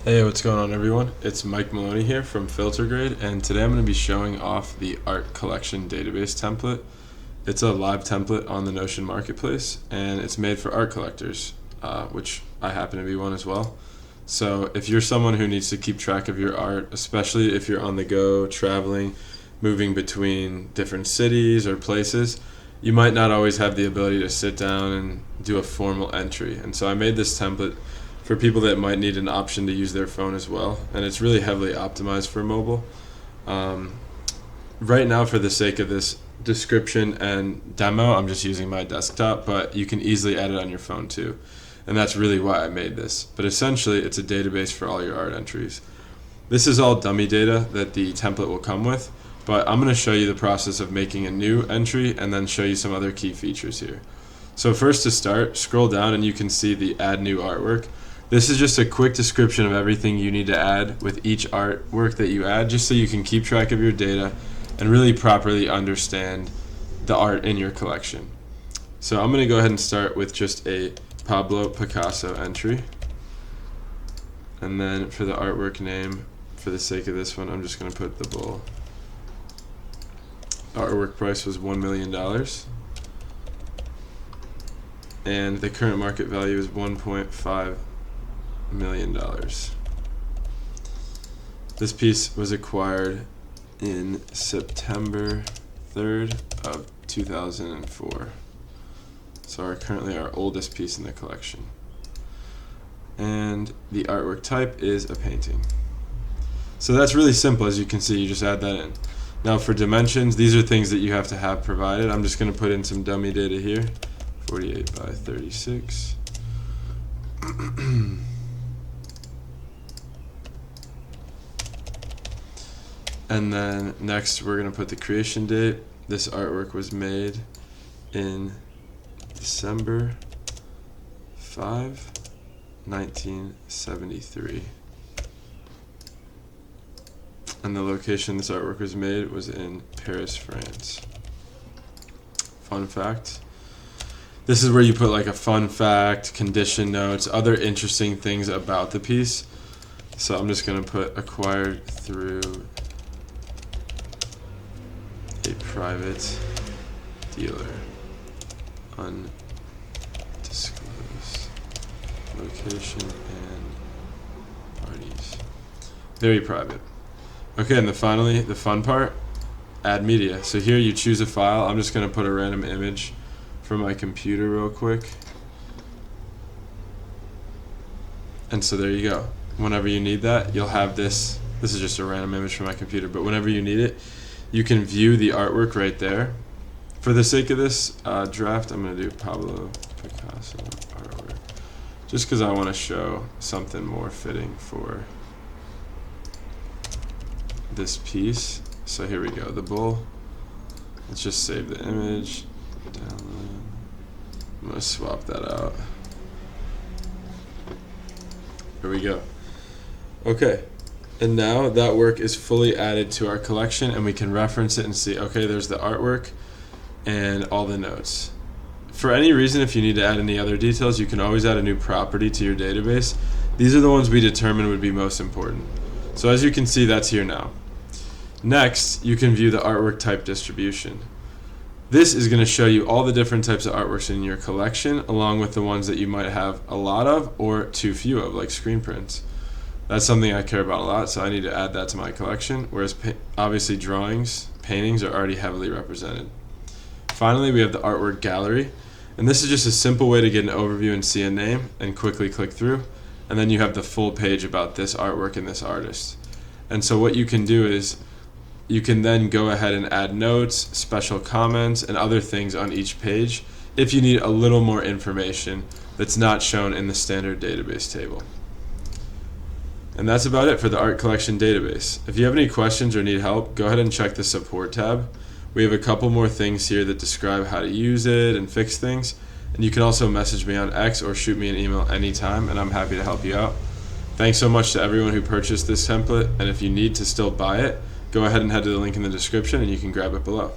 Hey, what's going on everyone? It's Mike Maloney here from Filtergrade, and today I'm going to be showing off the art collection database template. It's a live template on the Notion Marketplace, and it's made for art collectors, which I happen to be one as well. So if you're someone who needs to keep track of your art, especially if you're on the go, traveling, moving between different cities or places, you might not always have the ability to sit down and do a formal entry. And so I made this template for people that might need an option to use their phone as well, and it's really heavily optimized for mobile. Right now, for the sake of this description and demo, I'm just using my desktop, but you can easily add it on your phone too, and that's really why I made this. But essentially, it's a database for all your art entries. This is all dummy data that the template will come with, but I'm going to show you the process of making a new entry and then show you some other key features here. So first, to start, scroll down and you can see the Add New Artwork. This is just a quick description of everything you need to add with each artwork that you add, just so you can keep track of your data and really properly understand the art in your collection. So I'm going to go ahead and start with just a Pablo Picasso entry. And then for the artwork name, for the sake of this one, I'm just going to put the bull. Artwork price was $1 million. And the current market value is $1.5 million. This piece was acquired in September 3rd of 2004. So currently our oldest piece in the collection. And the artwork type is a painting. So that's really simple. As you can see, you just add that in. Now for dimensions, these are things that you have to have provided. I'm just going to put in some dummy data here. 48 by 36. And then next we're going to put the creation date. This artwork was made in December 5, 1973. And the location this artwork was made was in Paris, France. Fun fact. This is where you put like a fun fact, condition notes, other interesting things about the piece. So I'm just going to put acquired through a private dealer, undisclosed location and parties. Very private. Okay, and finally, the fun part, add media. So here you choose a file. I'm just going to put a random image from my computer real quick. And so there you go. Whenever you need that, you'll have this. This is just a random image from my computer, but whenever you need it, you can view the artwork right there. For the sake of this draft, I'm going to do Pablo Picasso artwork, just because I want to show something more fitting for this piece. So here we go, the bull. Let's just save the image, download. I'm going to swap that out. Here we go. Okay. And now that work is fully added to our collection, and we can reference it and see, okay, there's the artwork and all the notes. For any reason, if you need to add any other details, you can always add a new property to your database. These are the ones we determined would be most important. So as you can see, that's here now. Next, you can view the artwork type distribution. This is going to show you all the different types of artworks in your collection, along with the ones that you might have a lot of or too few of, like screen prints. That's something I care about a lot, so I need to add that to my collection, whereas obviously drawings, paintings are already heavily represented. Finally, we have the artwork gallery, and this is just a simple way to get an overview and see a name and quickly click through, and then you have the full page about this artwork and this artist. And so what you can do is you can then go ahead and add notes, special comments, and other things on each page if you need a little more information that's not shown in the standard database table. And that's about it for the art collection database. If you have any questions or need help, go ahead and check the support tab. We have a couple more things here that describe how to use it and fix things. And you can also message me on X or shoot me an email anytime, and I'm happy to help you out. Thanks so much to everyone who purchased this template, and if you need to still buy it, go ahead and head to the link in the description and you can grab it below.